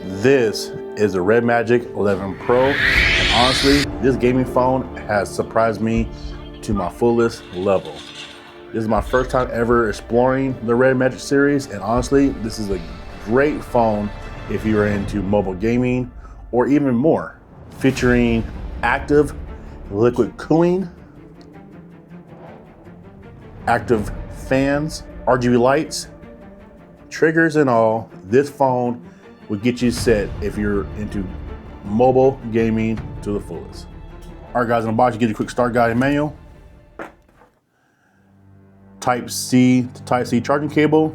This is the RedMagic 11 Pro, and honestly, this gaming phone has surprised me to my fullest level. This is my first time ever exploring the RedMagic series, and honestly, this is a great phone if you're into mobile gaming or even more. Featuring active liquid cooling, active fans, RGB lights, triggers and all, this phone will get you set if you're into mobile gaming to the fullest. All right, guys, in the box, you get a quick start guide and manual. Type-C to Type-C charging cable.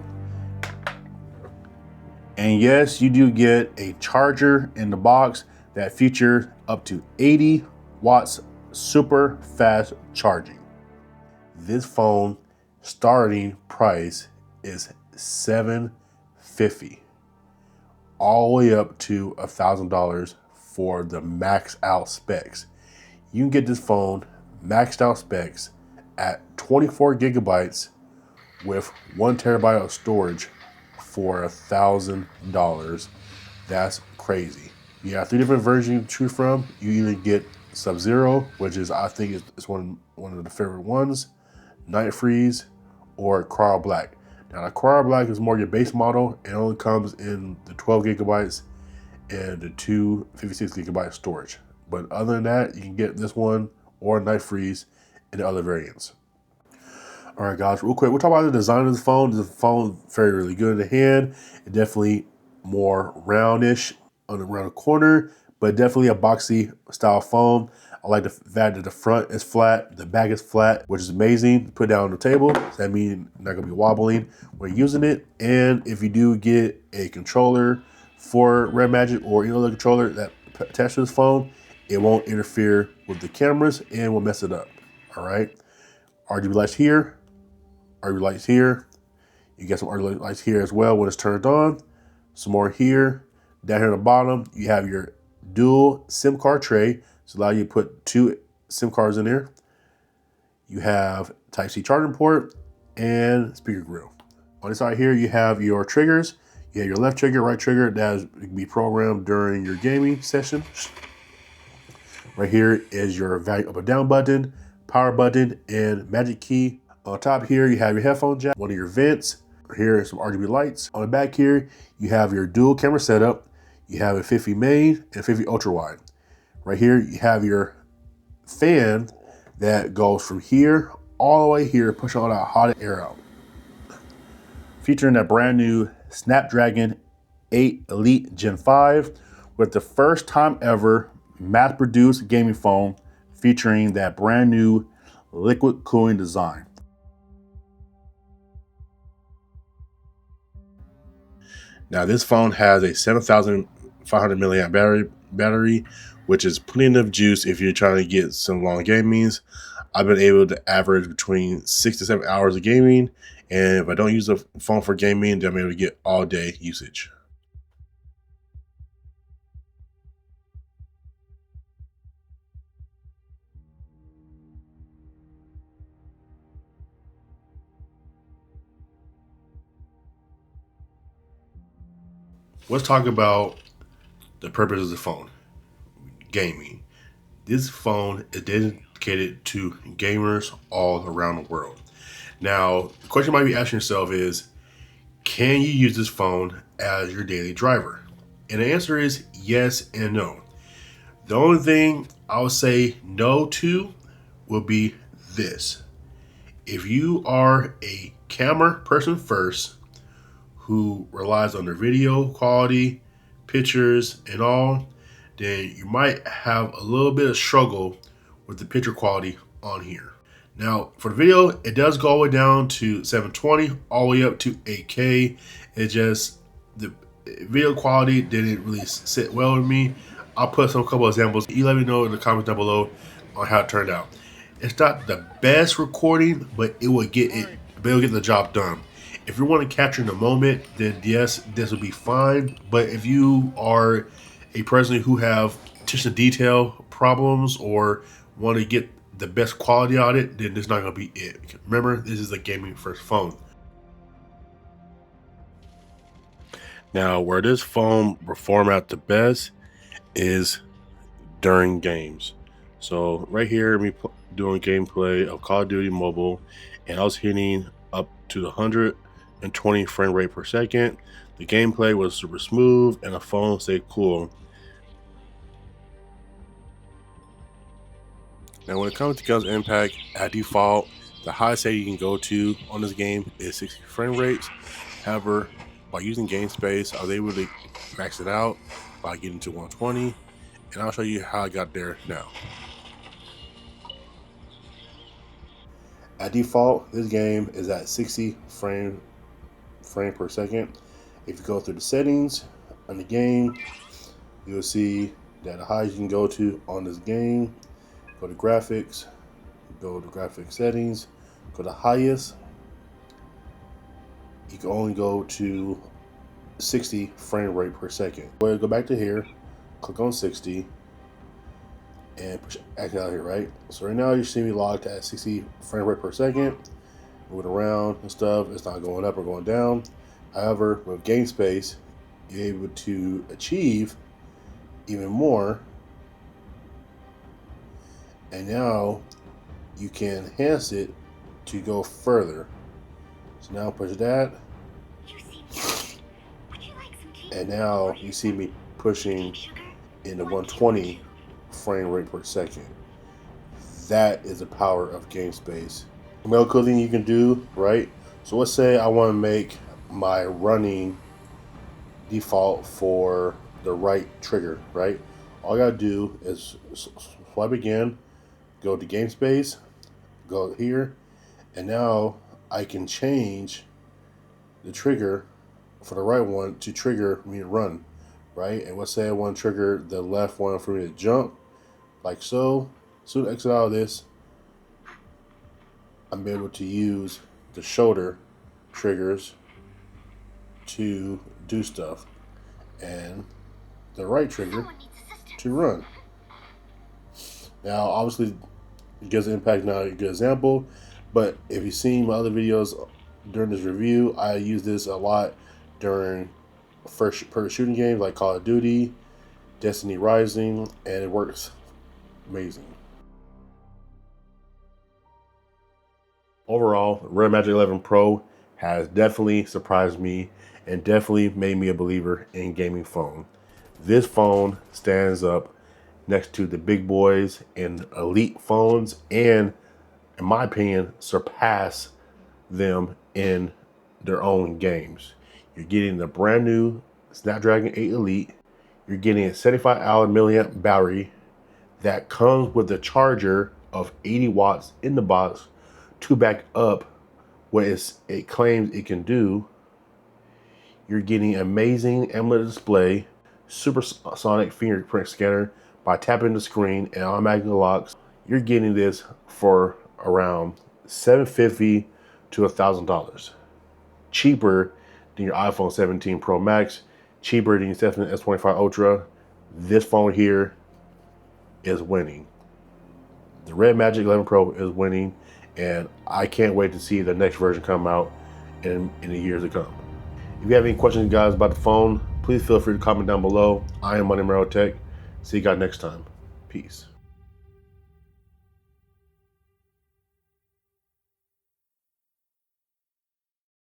And yes, you do get a charger in the box that features up to 80 watts super fast charging. This phone starting price is $750, all the way up to $1,000 for the maxed out specs. You can get this phone maxed out specs at 24 gigabytes with 1 terabyte of storage for $1,000. That's crazy. You have 3 different versions to choose from. You either get Sub-Zero, which is, I think, is one of the favorite ones, Night Freeze, or Cryo Black. Now, the Cryo Black is more your base model. It only comes in the 12 gigabytes and the 256 gigabyte storage. But other than that, you can get this one or Night Freeze in the other variants. All right, guys, real quick, we'll talk about the design of the phone. The phone very, really good in the hand. It definitely more roundish around the corner, but definitely a boxy style phone. I like the fact that the front is flat, the back is flat, which is amazing to put down on the table. That means you're not gonna be wobbling when you're using it. And if you do get a controller for RedMagic or any other controller that attached to this phone, it won't interfere with the cameras and will mess it up. All right, RGB lights here, RGB lights here. You get some RGB lights here as well when it's turned on. Some more here. Down here at the bottom, you have your dual SIM card tray. So allow you to put 2 SIM cards in there. You have Type-C charging port and speaker grill. On this side here, you have your triggers. You have your left trigger, right trigger that can be programmed during your gaming session. Right here is your volume up and down button, power button, and magic key. On top here, you have your headphone jack, one of your vents. Here are some RGB lights. On the back here, you have your dual camera setup. You have a 50 main and 50 ultra wide. Right here, you have your fan that goes from here all the way here, pushing all that hot air out. Featuring that brand new Snapdragon 8 Elite Gen 5 with the first time ever mass-produced gaming phone featuring that brand new liquid cooling design. Now, this phone has a 7,500 milliamp battery, which is plenty enough juice if you're trying to get some long gamings. I've been able to average between 6 to 7 hours of gaming, and if I don't use the phone for gaming, then I'm able to get all day usage. Let's talk about the purpose of the phone. Gaming. This phone is dedicated to gamers all around the world. Now, the question you might be asking yourself is, can you use this phone as your daily driver? And the answer is yes and no. The only thing I would say no to will be this. If you are a camera person first, who relies on their video quality, pictures, and all, then you might have a little bit of struggle with the picture quality on here. Now, for the video, it does go all the way down to 720, all the way up to 8K. It just, the video quality didn't really sit well with me. I'll put some couple examples. You let me know in the comments down below on how it turned out. It's not the best recording, but it'll get the job done. If you want to capture in the moment, then yes, this will be fine. But if you are a person who have attention to detail problems or want to get the best quality out of it, then this is not going to be it. Remember, this is a gaming first phone. Now, where this phone perform at the best is during games. So right here, me doing gameplay of Call of Duty Mobile, and I was hitting up to the 120 frame rate per second. The gameplay was super smooth, and the phone stayed cool. Now, when it comes to Genshin Impact, at default, the highest that you can go to on this game is 60 frame rates. However, by using game space, I was able to max it out by getting to 120, and I'll show you how I got there now. At default, this game is at 60 frame per second. If you go through the settings on the game, you'll see that the highest you can go to on this game, go to graphics, go to graphic settings, go to highest. You can only go to 60 frame rate per second. Go back to here, click on 60, and push X out here, right? So right now you see me logged at 60 frame rate per second. Moving around and stuff, it's not going up or going down. However, with game space, you're able to achieve even more. And now you can enhance it to go further. So now push that. And now you see me pushing in the 120 frame rate per second. That is the power of game space. Another cool thing you can do, right? So let's say I want to make my running default for the right trigger, right? All I gotta do is swipe again, go to game space, go here, and now I can change the trigger for the right one to trigger me to run, right? And let's say I want to trigger the left one for me to jump, like so. Soon exit out of this, I'm able to use the shoulder triggers to do stuff, and the right trigger to run. Now, obviously, Genshin Impact not a good example, but if you've seen my other videos during this review, I use this a lot during first-person shooting games like Call of Duty, Destiny Rising, and it works amazing. Overall, RedMagic 11 Pro has definitely surprised me and definitely made me a believer in gaming phone. This phone stands up next to the big boys and elite phones, and in my opinion, surpass them in their own games. You're getting the brand new Snapdragon 8 Elite. You're getting a 75 milliamp battery that comes with a charger of 80 watts in the box to back up what it claims it can do. You're getting amazing AMOLED display, supersonic fingerprint scanner by tapping the screen and automatic locks. You're getting this for around $750 to $1,000. Cheaper than your iPhone 17 Pro Max, cheaper than your Samsung S25 Ultra. This phone here is winning. The RedMagic 11 Pro is winning, and I can't wait to see the next version come out in the years to come. If you have any questions, guys, about the phone, please feel free to comment down below. I am MoneyMarrowTech. See you guys next time. Peace.